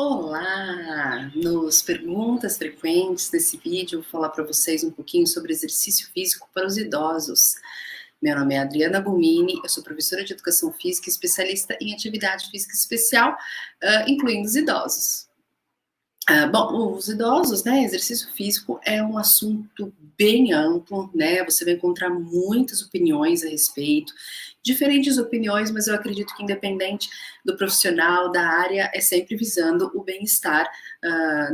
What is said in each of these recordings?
Olá! Nos perguntas frequentes desse vídeo, eu vou falar para vocês um pouquinho sobre exercício físico para os idosos. Meu nome é Adriana Gumini, eu sou professora de Educação Física e especialista em atividade física especial, incluindo os idosos. Bom, os idosos, né, exercício físico é um assunto bem amplo, né, você vai encontrar muitas opiniões a respeito, diferentes opiniões, mas eu acredito que independente do profissional, da área, é sempre visando o bem-estar,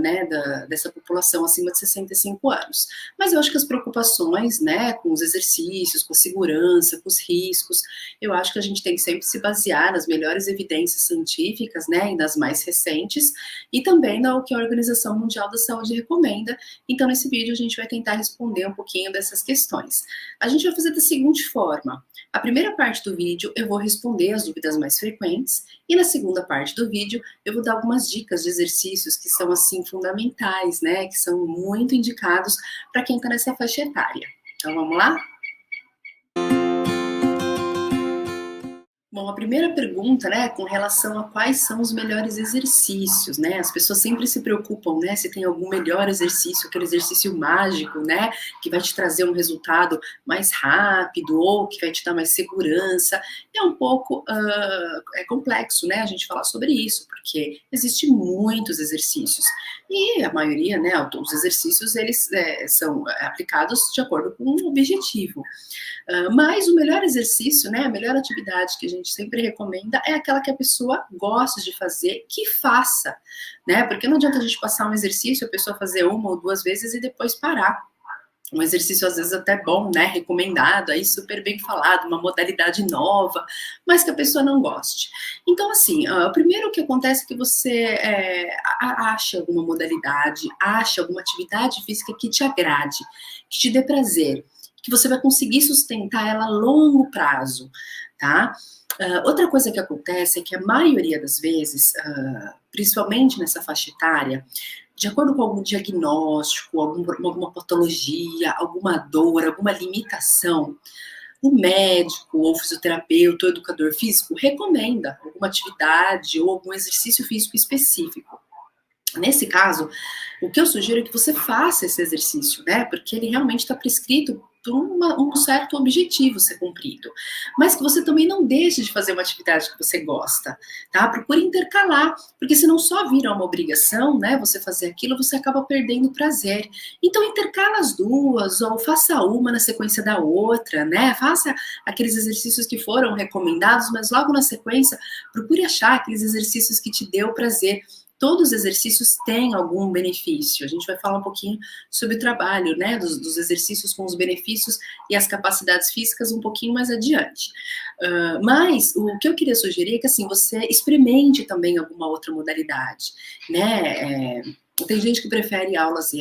né, dessa população acima de 65 anos. Mas eu acho que as preocupações, né, com os exercícios, com a segurança, com os riscos, eu acho que a gente tem que sempre se basear nas melhores evidências científicas, né, e nas mais recentes, e também no que a Organização Mundial da Saúde recomenda. Então, nesse vídeo, a gente vai tentar responder um pouquinho dessas questões. A gente vai fazer da seguinte forma: a primeira parte do vídeo eu vou responder as dúvidas mais frequentes, e na segunda parte do vídeo eu vou dar algumas dicas de exercícios que são, assim, fundamentais, né, que são muito indicados para quem está nessa faixa etária. Então, vamos lá? Bom, a primeira pergunta, né, com relação a quais são os melhores exercícios, né? As pessoas sempre se preocupam, né, se tem algum melhor exercício, aquele exercício mágico, né, que vai te trazer um resultado mais rápido ou que vai te dar mais segurança. É um pouco complexo, né, a gente falar sobre isso, porque existem muitos exercícios e a maioria, né, os exercícios eles são aplicados de acordo com um objetivo. Mas o melhor exercício, né, a melhor atividade que a gente sempre recomenda é aquela que a pessoa gosta de fazer, que faça, né? Porque não adianta a gente passar um exercício, a pessoa fazer uma ou duas vezes e depois parar. Um exercício às vezes até bom, né, recomendado, aí super bem falado, uma modalidade nova, mas que a pessoa não goste. Então, assim, o primeiro que acontece é que você acha alguma modalidade, acha alguma atividade física que te agrade, que te dê prazer, que você vai conseguir sustentar ela a longo prazo, tá? Outra coisa que acontece é que a maioria das vezes, principalmente nessa faixa etária, de acordo com algum diagnóstico, alguma patologia, alguma dor, alguma limitação, o médico, ou fisioterapeuta, ou educador físico recomenda alguma atividade ou algum exercício físico específico. Nesse caso, o que eu sugiro é que você faça esse exercício, né? Porque ele realmente está prescrito por um certo objetivo ser cumprido. Mas que você também não deixe de fazer uma atividade que você gosta, tá? Procure intercalar, porque senão só vira uma obrigação, né? Você fazer aquilo, você acaba perdendo o prazer. Então, intercala as duas, ou faça uma na sequência da outra, né? Faça aqueles exercícios que foram recomendados, mas logo na sequência, procure achar aqueles exercícios que te deu prazer. Todos os exercícios têm algum benefício. A gente vai falar um pouquinho sobre o trabalho, né, dos exercícios com os benefícios e as capacidades físicas um pouquinho mais adiante. Mas o que eu queria sugerir é que, assim, você experimente também alguma outra modalidade, né? Tem gente que prefere aulas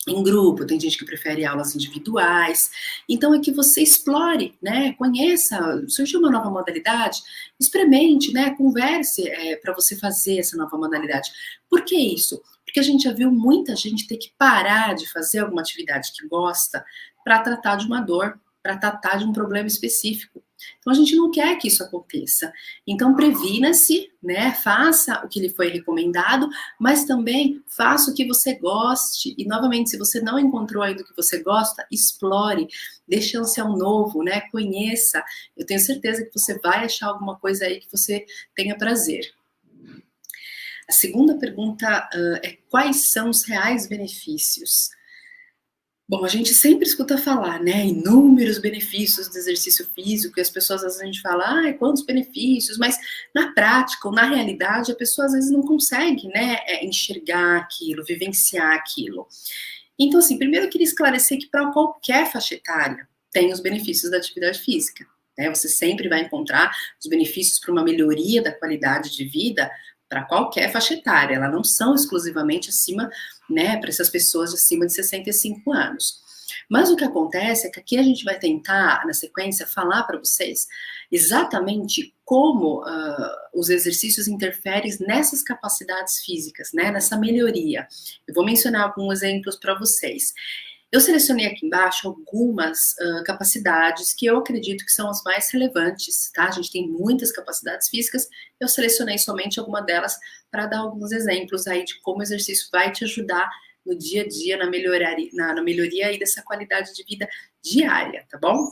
em grupo, tem gente que prefere aulas individuais, então é que você explore, né, conheça, surgiu uma nova modalidade, experimente, né, converse para você fazer essa nova modalidade. Por que isso? Porque a gente já viu muita gente ter que parar de fazer alguma atividade que gosta para tratar de uma dor, para tratar de um problema específico. Então a gente não quer que isso aconteça. Então previna-se, né, faça o que lhe foi recomendado, mas também faça o que você goste. E, novamente, se você não encontrou ainda o que você gosta, explore, dê chance ao novo, né? Conheça. Eu tenho certeza que você vai achar alguma coisa aí que você tenha prazer. A segunda pergunta é: quais são os reais benefícios? Bom, a gente sempre escuta falar, né, inúmeros benefícios do exercício físico, e as pessoas às vezes a gente fala, quantos benefícios, mas na prática ou na realidade a pessoa às vezes não consegue, né, enxergar aquilo, vivenciar aquilo. Então, assim, primeiro eu queria esclarecer que para qualquer faixa etária tem os benefícios da atividade física, né, você sempre vai encontrar os benefícios para uma melhoria da qualidade de vida para qualquer faixa etária, elas não são exclusivamente acima, né, para essas pessoas acima de 65 anos. Mas o que acontece é que aqui a gente vai tentar, na sequência, falar para vocês exatamente como os exercícios interferem nessas capacidades físicas, né, nessa melhoria. Eu vou mencionar alguns exemplos para vocês. Eu selecionei aqui embaixo algumas capacidades que eu acredito que são as mais relevantes, tá? A gente tem muitas capacidades físicas, eu selecionei somente alguma delas para dar alguns exemplos aí de como o exercício vai te ajudar no dia a dia, na melhoria aí dessa qualidade de vida diária, tá bom?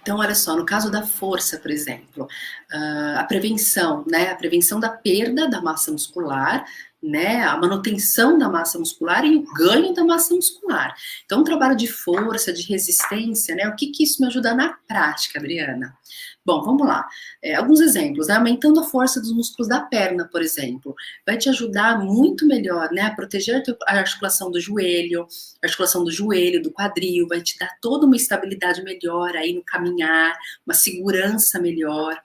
Então, olha só, no caso da força, por exemplo, a prevenção, né? A prevenção da perda da massa muscular, né? A manutenção da massa muscular e o ganho da massa muscular. Então, um trabalho de força, de resistência, né? O que isso me ajuda na prática, Adriana? Bom, vamos lá. Alguns exemplos, né? Aumentando a força dos músculos da perna, por exemplo, vai te ajudar muito melhor, né? A proteger a articulação do joelho, do quadril, vai te dar toda uma estabilidade melhor aí no caminhar, uma segurança melhor.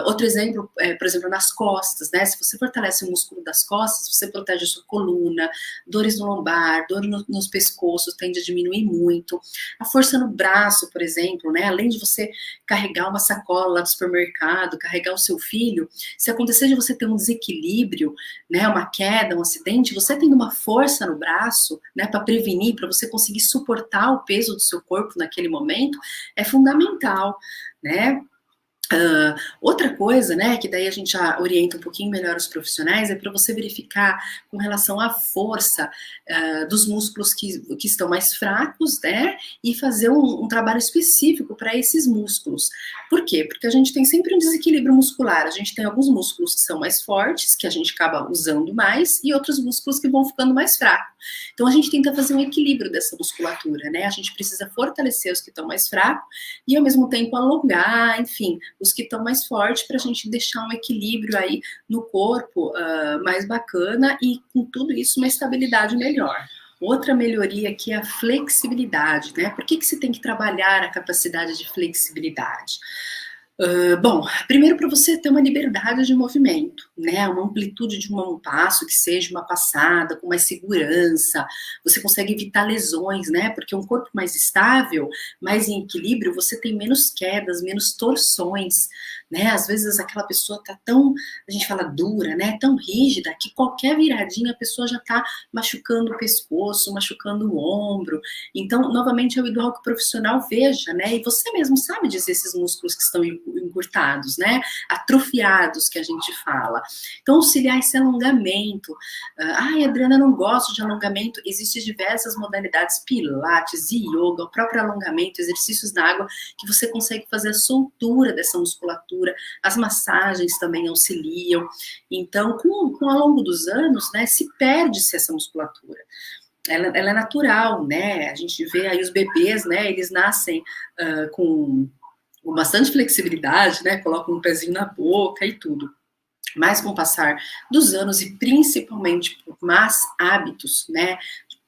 Outro exemplo, por exemplo, nas costas, né? Se você fortalece o músculo das costas, você protege a sua coluna, dores no lombar, dor nos pescoços tende a diminuir muito. A força no braço, por exemplo, né? Além de você carregar uma sacola lá do supermercado, carregar o seu filho, se acontecer de você ter um desequilíbrio, né? Uma queda, um acidente, você tendo uma força no braço, né? Para prevenir, para você conseguir suportar o peso do seu corpo naquele momento, é fundamental, né? Outra coisa, né, que daí a gente já orienta um pouquinho melhor os profissionais, é para você verificar com relação à força dos músculos que estão mais fracos, né, e fazer um trabalho específico para esses músculos. Por quê? Porque a gente tem sempre um desequilíbrio muscular, a gente tem alguns músculos que são mais fortes, que a gente acaba usando mais, e outros músculos que vão ficando mais fracos. Então a gente tenta fazer um equilíbrio dessa musculatura, né, a gente precisa fortalecer os que estão mais fracos, e ao mesmo tempo alongar, enfim, os que estão mais fortes, para a gente deixar um equilíbrio aí no corpo mais bacana e com tudo isso uma estabilidade melhor. Outra melhoria aqui é a flexibilidade, né? Por que se tem que trabalhar a capacidade de flexibilidade? Bom, primeiro para você ter uma liberdade de movimento, né? Uma amplitude de um passo que seja uma passada, com mais segurança, você consegue evitar lesões, né? Porque um corpo mais estável, mais em equilíbrio, você tem menos quedas, menos torções, né? Às vezes aquela pessoa tá tão, a gente fala dura, né? Tão rígida, que qualquer viradinha a pessoa já tá machucando o pescoço, machucando o ombro. Então, novamente, é o ideal que o profissional veja, né? E você mesmo sabe dizer esses músculos que estão encurtados, né? Atrofiados, que a gente fala. Então, auxiliar esse alongamento. Ai, Adriana, não gosto de alongamento. Existem diversas modalidades, pilates, yoga, o próprio alongamento, exercícios na água, que você consegue fazer a soltura dessa musculatura. As massagens também auxiliam. Então, ao longo dos anos, né, se perde-se essa musculatura. Ela é natural, né? A gente vê aí os bebês, né? Eles nascem com bastante flexibilidade, né? Colocam um pezinho na boca e tudo. Mas com o passar dos anos e principalmente por más hábitos, né?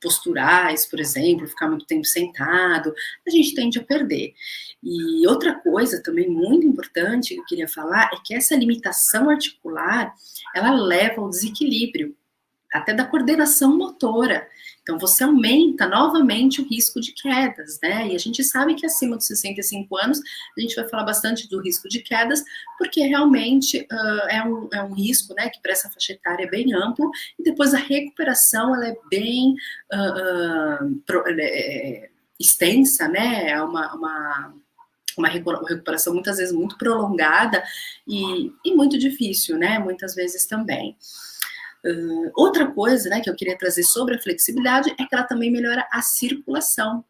Posturais, por exemplo, ficar muito tempo sentado, a gente tende a perder. E outra coisa também muito importante que eu queria falar é que essa limitação articular, ela leva ao desequilíbrio, até da coordenação motora. Então, você aumenta novamente o risco de quedas, né? E a gente sabe que acima dos 65 anos, a gente vai falar bastante do risco de quedas, porque realmente é um risco, né, que para essa faixa etária é bem amplo, e depois a recuperação, ela é bem extensa, né? É uma recuperação muitas vezes muito prolongada e muito difícil, né? Muitas vezes também. Outra coisa, né, que eu queria trazer sobre a flexibilidade é que ela também melhora a circulação.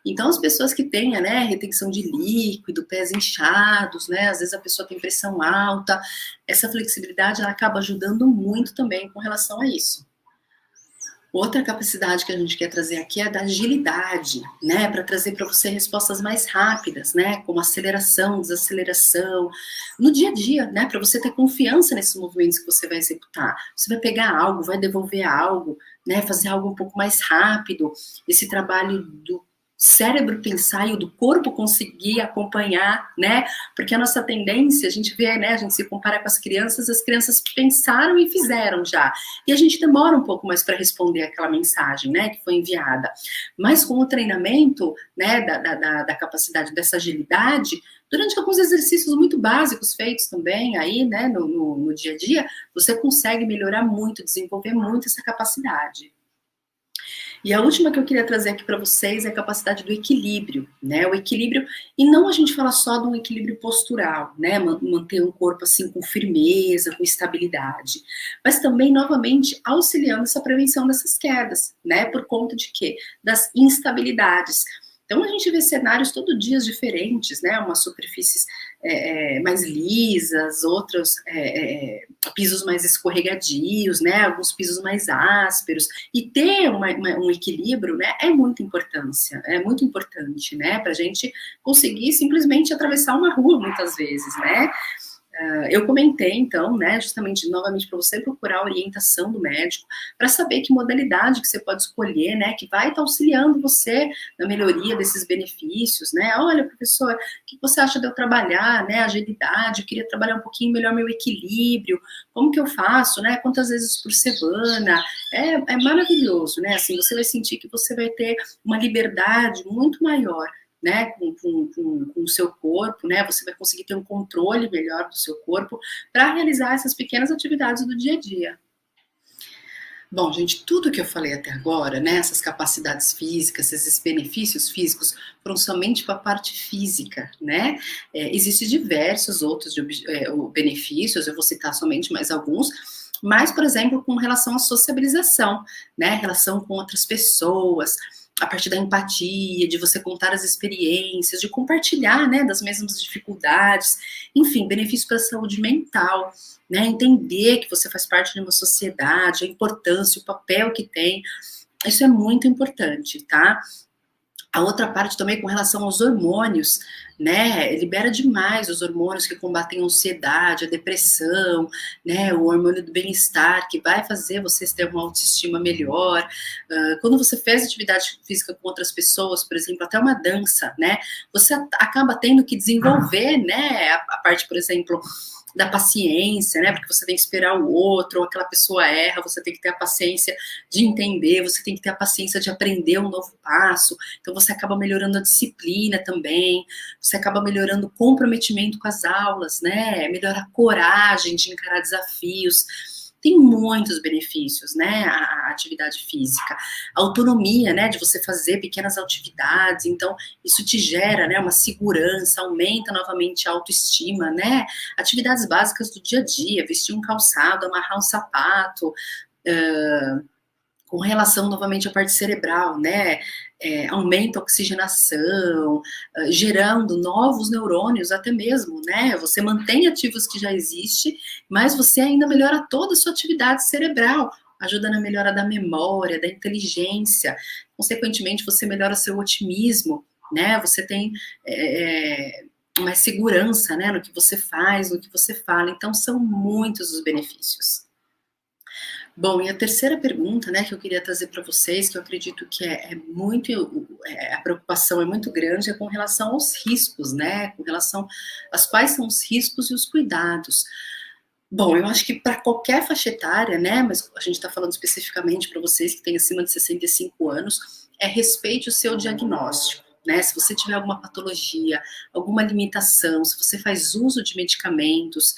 Então, as pessoas que têm, né, retenção de líquido, pés inchados, né, às vezes a pessoa tem pressão alta, essa flexibilidade ela acaba ajudando muito também com relação a isso. Outra capacidade que a gente quer trazer aqui é a da agilidade, né, para trazer para você respostas mais rápidas, né, como aceleração, desaceleração, no dia a dia, né, para você ter confiança nesses movimentos que você vai executar. Você vai pegar algo, vai devolver algo, né, fazer algo um pouco mais rápido, esse trabalho do cérebro pensar e o do corpo conseguir acompanhar, né, porque a nossa tendência, a gente vê, né, a gente se compara com as crianças pensaram e fizeram já, e a gente demora um pouco mais para responder aquela mensagem, né, que foi enviada, mas com o treinamento, né, da capacidade dessa agilidade, durante alguns exercícios muito básicos feitos também aí, né, no dia a dia, você consegue melhorar muito, desenvolver muito essa capacidade. E a última que eu queria trazer aqui para vocês é a capacidade do equilíbrio, né? O equilíbrio, e não a gente fala só de um equilíbrio postural, né? Manter um corpo assim com firmeza, com estabilidade, mas também, novamente, auxiliando essa prevenção dessas quedas, né? Por conta de quê? Das instabilidades. Então a gente vê cenários todo dias diferentes, né? Umas superfícies mais lisas, outros pisos mais escorregadios, né? Alguns pisos mais ásperos. E ter um equilíbrio, né? É muito importante, né? Para a gente conseguir simplesmente atravessar uma rua muitas vezes, né? Eu comentei, então, né, justamente, novamente, para você procurar a orientação do médico, para saber que modalidade que você pode escolher, né, que vai estar auxiliando você na melhoria desses benefícios, né, olha, professor, o que você acha de eu trabalhar, né, agilidade, eu queria trabalhar um pouquinho melhor meu equilíbrio, como que eu faço, né, quantas vezes por semana, é maravilhoso, né, assim, você vai sentir que você vai ter uma liberdade muito maior, né, com o seu corpo, né, você vai conseguir ter um controle melhor do seu corpo para realizar essas pequenas atividades do dia a dia. Bom, gente, tudo que eu falei até agora, né, essas capacidades físicas, esses benefícios físicos, foram somente para a parte física, né? Existem diversos outros benefícios, eu vou citar somente mais alguns, mas, por exemplo, com relação à sociabilização, né, relação com outras pessoas, a partir da empatia, de você contar as experiências, de compartilhar, né, das mesmas dificuldades, enfim, benefício para a saúde mental, né, entender que você faz parte de uma sociedade, a importância, o papel que tem, isso é muito importante, tá? A outra parte também com relação aos hormônios, né, libera demais os hormônios que combatem a ansiedade, a depressão, né, o hormônio do bem-estar, que vai fazer vocês ter uma autoestima melhor. Quando você faz atividade física com outras pessoas, por exemplo, até uma dança, né, você acaba tendo que desenvolver, né, a parte, por exemplo, da paciência, né, porque você tem que esperar o outro, ou aquela pessoa erra, você tem que ter a paciência de entender, você tem que ter a paciência de aprender um novo passo, então você acaba melhorando a disciplina também, você acaba melhorando o comprometimento com as aulas, né, melhora a coragem de encarar desafios, tem muitos benefícios, né, a atividade física, a autonomia, né, de você fazer pequenas atividades, então isso te gera, né, uma segurança, aumenta novamente a autoestima, né, atividades básicas do dia a dia, vestir um calçado, amarrar um sapato, com relação novamente à parte cerebral, né, aumenta a oxigenação, gerando novos neurônios até mesmo, né, você mantém ativos que já existem, mas você ainda melhora toda a sua atividade cerebral, ajuda na melhora da memória, da inteligência, consequentemente você melhora seu otimismo, né, você tem mais segurança, né, no que você faz, no que você fala, então são muitos os benefícios. Bom, e a terceira pergunta, né, que eu queria trazer para vocês, que eu acredito que a preocupação é muito grande, é com relação aos riscos, né, com relação às quais são os riscos e os cuidados. Bom, eu acho que para qualquer faixa etária, né, mas a gente está falando especificamente para vocês que têm acima de 65 anos, respeite o seu diagnóstico. Né, se você tiver alguma patologia, alguma limitação, se você faz uso de medicamentos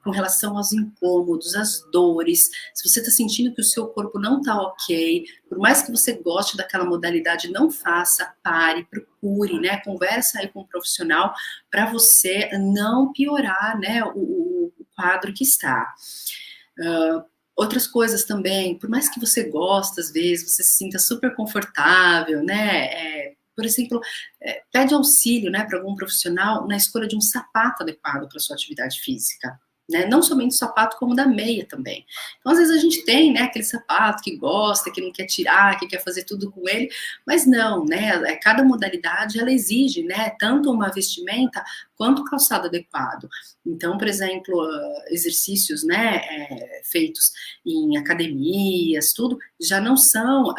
com relação aos incômodos, às dores, se você está sentindo que o seu corpo não está ok, por mais que você goste daquela modalidade, não faça, pare, procure, né, conversa aí com um profissional para você não piorar, né, o quadro que está. Outras coisas também, por mais que você goste, às vezes, você se sinta super confortável, né, por exemplo, pede auxílio, né, para algum profissional na escolha de um sapato adequado para sua atividade física, né, não somente o sapato, como da meia também. Então, às vezes a gente tem, né, aquele sapato que gosta, que não quer tirar, que quer fazer tudo com ele, mas não, né, cada modalidade, ela exige, né, tanto uma vestimenta quanto o calçado adequado. Então, por exemplo, exercícios, né, feitos em academias, tudo, já não são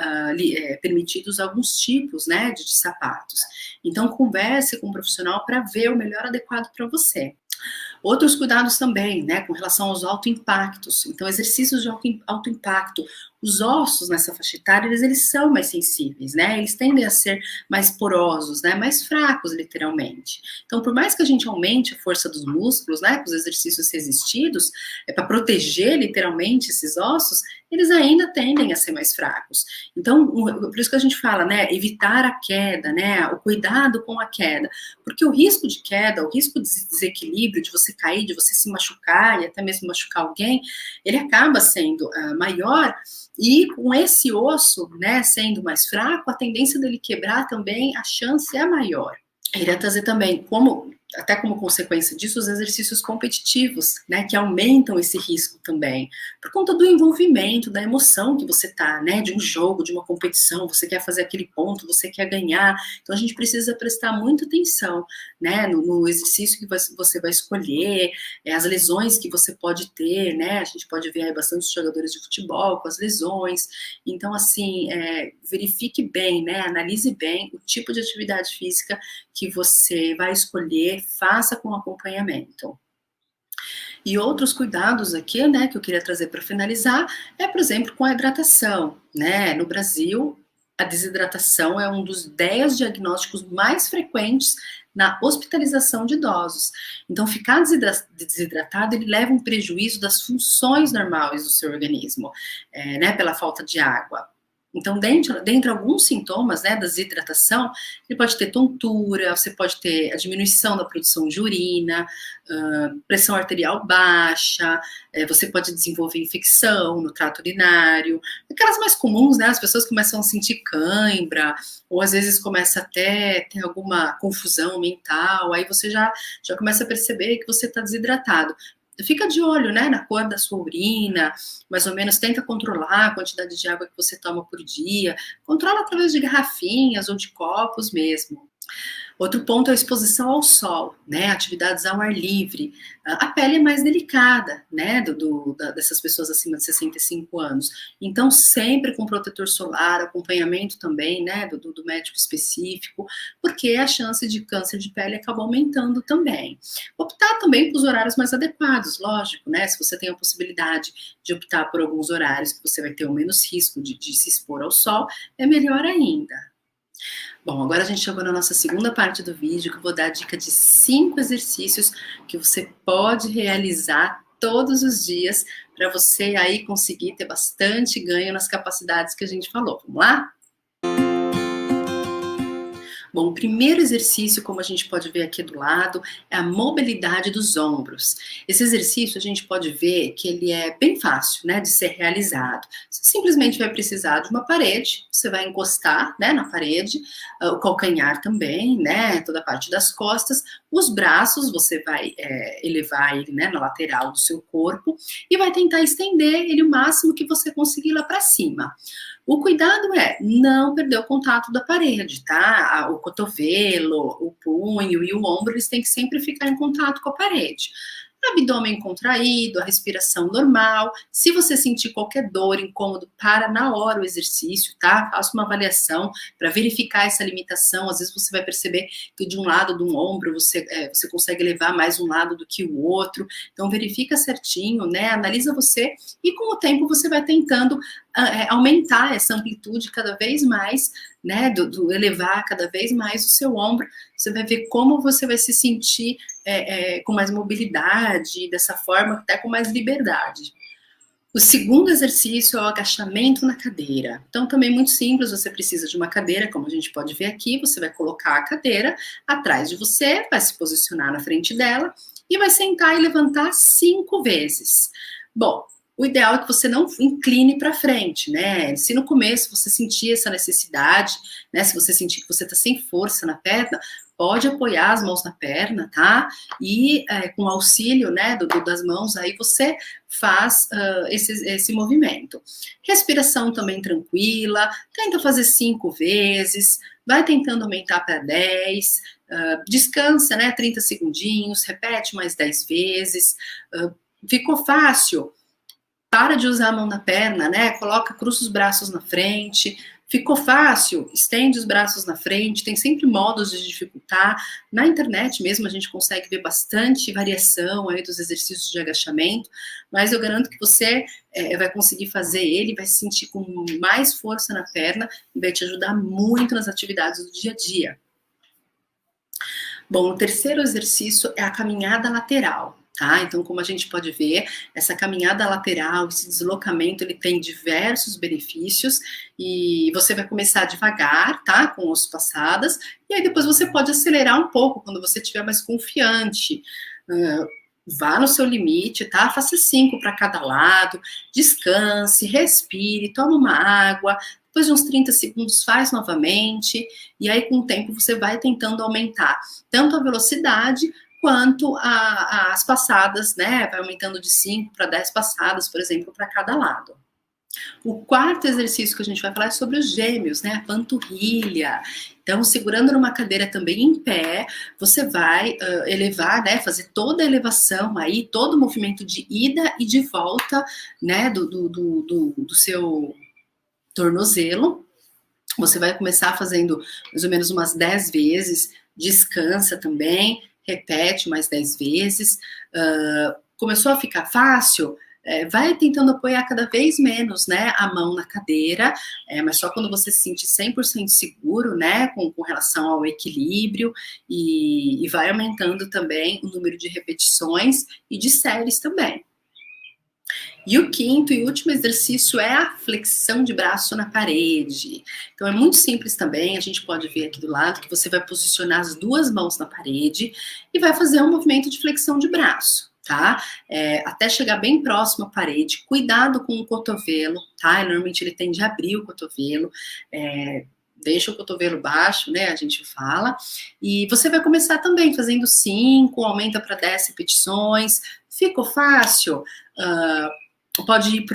permitidos alguns tipos, né, de sapatos. Então, converse com um profissional para ver o melhor adequado para você. Outros cuidados também, né, com relação aos autoimpactos. Então, exercícios de alto impacto, os ossos nessa faixa etária, eles são mais sensíveis, né? Eles tendem a ser mais porosos, né? Mais fracos, literalmente. Então, por mais que a gente aumente a força dos músculos, né? Com os exercícios resistidos, para proteger, literalmente, esses ossos, eles ainda tendem a ser mais fracos. Então, por isso que a gente fala, né? Evitar a queda, né? O cuidado com a queda. Porque o risco de queda, o risco de desequilíbrio, de você cair, de você se machucar e até mesmo machucar alguém, ele acaba sendo maior, e com esse osso, né, sendo mais fraco, a tendência dele quebrar também, a chance é maior. Ele vai trazer também, até como consequência disso, os exercícios competitivos, né, que aumentam esse risco também, por conta do envolvimento, da emoção que você tá, né, de um jogo, de uma competição, você quer fazer aquele ponto, você quer ganhar, então a gente precisa prestar muita atenção, né, no exercício que você vai escolher, as lesões que você pode ter, né, a gente pode ver aí bastante jogadores de futebol com as lesões, então assim, verifique bem, né, analise bem o tipo de atividade física que você vai escolher, faça com acompanhamento. E outros cuidados aqui, né, que eu queria trazer para finalizar, por exemplo, com a hidratação, né? No Brasil, a desidratação é um dos 10 diagnósticos mais frequentes na hospitalização de idosos. Então, ficar desidratado, ele leva um prejuízo das funções normais do seu organismo, né, pela falta de água. Então, dentre alguns sintomas, né, da desidratação, ele pode ter tontura, você pode ter a diminuição da produção de urina, pressão arterial baixa, você pode desenvolver infecção no trato urinário, aquelas mais comuns, né, as pessoas começam a sentir cãibra, ou às vezes começa até ter alguma confusão mental, aí você já começa a perceber que você está desidratado. Fica de olho, né, na cor da sua urina, mais ou menos tenta controlar a quantidade de água que você toma por dia, controla através de garrafinhas ou de copos mesmo. Outro ponto é a exposição ao sol, né, atividades ao ar livre. A pele é mais delicada, né, dessas pessoas acima de 65 anos. Então, sempre com protetor solar, acompanhamento também, né, do médico específico, porque a chance de câncer de pele acaba aumentando também. Optar também pelos horários mais adequados, lógico, né, se você tem a possibilidade de optar por alguns horários que você vai ter o menos risco de se expor ao sol, é melhor ainda. Bom, agora a gente chegou na nossa segunda parte do vídeo, que eu vou dar a dica de 5 exercícios que você pode realizar todos os dias para você aí conseguir ter bastante ganho nas capacidades que a gente falou. Vamos lá? Bom, o primeiro exercício, como a gente pode ver aqui do lado, é a mobilidade dos ombros. Esse exercício a gente pode ver que ele é bem fácil, né, de ser realizado. Você simplesmente vai precisar de uma parede, você vai encostar, né, na parede, o calcanhar também, né, toda a parte das costas, os braços você vai elevar ele, né, na lateral do seu corpo e vai tentar estender ele o máximo que você conseguir lá para cima. O cuidado é não perder o contato da parede, tá? O cotovelo, o punho e o ombro, eles têm que sempre ficar em contato com a parede. Abdômen contraído, a respiração normal. Se você sentir qualquer dor, incômodo, para na hora o exercício, tá? Faça uma avaliação para verificar essa limitação. Às vezes você vai perceber que de um lado do ombro você consegue levar mais um lado do que o outro. Então verifica certinho, né? Analisa você e com o tempo você vai tentando aumentar essa amplitude cada vez mais, né? Do elevar cada vez mais o seu ombro. Você vai ver como você vai se sentir com mais mobilidade, dessa forma, até com mais liberdade. O segundo exercício é o agachamento na cadeira. Então, também muito simples, você precisa de uma cadeira, como a gente pode ver aqui, você vai colocar a cadeira atrás de você, vai se posicionar na frente dela e vai sentar e levantar 5 vezes. Bom, o ideal é que você não incline para frente, né? Se no começo você sentir essa necessidade, né? Se você sentir que você está sem força na perna, pode apoiar as mãos na perna, tá? E com auxílio, né, das mãos, aí você faz esse movimento. Respiração também tranquila, tenta fazer 5 vezes, vai tentando aumentar para 10, descansa, né, 30 segundinhos, repete mais 10 vezes. Ficou fácil? Para de usar a mão na perna, né? Cruza os braços na frente, Ficou fácil? Estende os braços na frente, tem sempre modos de dificultar. Na internet mesmo a gente consegue ver bastante variação aí dos exercícios de agachamento, mas eu garanto que você vai conseguir fazer ele, vai se sentir com mais força na perna e vai te ajudar muito nas atividades do dia a dia. Bom, o terceiro exercício é a caminhada lateral. Tá? Então, como a gente pode ver, essa caminhada lateral, esse deslocamento, ele tem diversos benefícios e você vai começar devagar, tá? Com os passadas, e aí depois você pode acelerar um pouco quando você estiver mais confiante. Vá no seu limite, tá? Faça 5 para cada lado, descanse, respire, toma uma água, depois de uns 30 segundos faz novamente, e aí com o tempo você vai tentando aumentar tanto a velocidade quanto as passadas, né? Vai aumentando de 5 para 10 passadas, por exemplo, para cada lado. O quarto exercício que a gente vai falar é sobre os gêmeos, né? A panturrilha. Então, segurando numa cadeira também em pé, você vai elevar, né? Fazer toda a elevação aí, todo o movimento de ida e de volta, né? Do seu tornozelo. Você vai começar fazendo mais ou menos umas 10 vezes, descansa também, repete mais 10 vezes. Começou a ficar fácil? Vai tentando apoiar cada vez menos, né, a mão na cadeira, mas só quando você se sentir 100% seguro, né, com relação ao equilíbrio, e vai aumentando também o número de repetições e de séries também. E o quinto e último exercício é a flexão de braço na parede. Então é muito simples também, a gente pode ver aqui do lado que você vai posicionar as duas mãos na parede e vai fazer um movimento de flexão de braço, tá? Até chegar bem próximo à parede, cuidado com o cotovelo, tá? Normalmente ele tende a abrir o cotovelo, deixa o cotovelo baixo, né, a gente fala, e você vai começar também fazendo 5, aumenta para 10 repetições, ficou fácil? Pode ir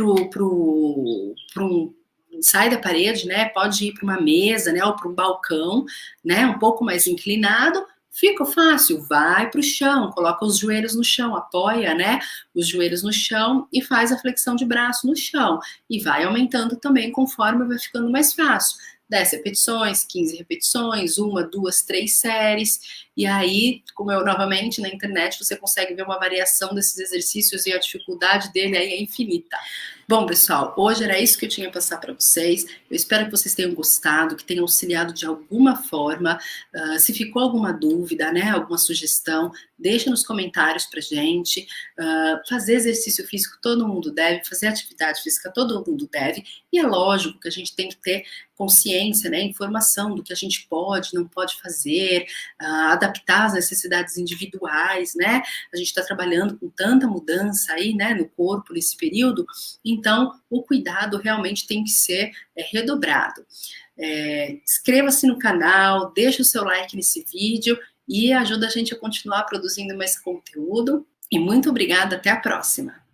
sai da parede, né? Pode ir para uma mesa, né? Ou para um balcão, né? Um pouco mais inclinado. Ficou fácil? Vai para o chão, coloca os joelhos no chão, apoia, né? Os joelhos no chão e faz a flexão de braço no chão. E vai aumentando também conforme vai ficando mais fácil. 10 repetições, 15 repetições, 1, 2, 3 séries, e aí, como eu novamente na internet, você consegue ver uma variação desses exercícios e a dificuldade dele aí é infinita. Bom, pessoal, hoje era isso que eu tinha a passar para vocês. Eu espero que vocês tenham gostado, que tenham auxiliado de alguma forma. Se ficou alguma dúvida, né, alguma sugestão, deixa nos comentários pra gente. Fazer exercício físico todo mundo deve, fazer atividade física todo mundo deve, e é lógico que a gente tem que ter consciência, né, informação do que a gente pode, não pode fazer, adaptar as necessidades individuais, né, a gente está trabalhando com tanta mudança aí, né, no corpo nesse período, então o cuidado realmente tem que ser redobrado. Inscreva-se no canal, deixa o seu like nesse vídeo e ajuda a gente a continuar produzindo mais conteúdo, e muito obrigada, até a próxima!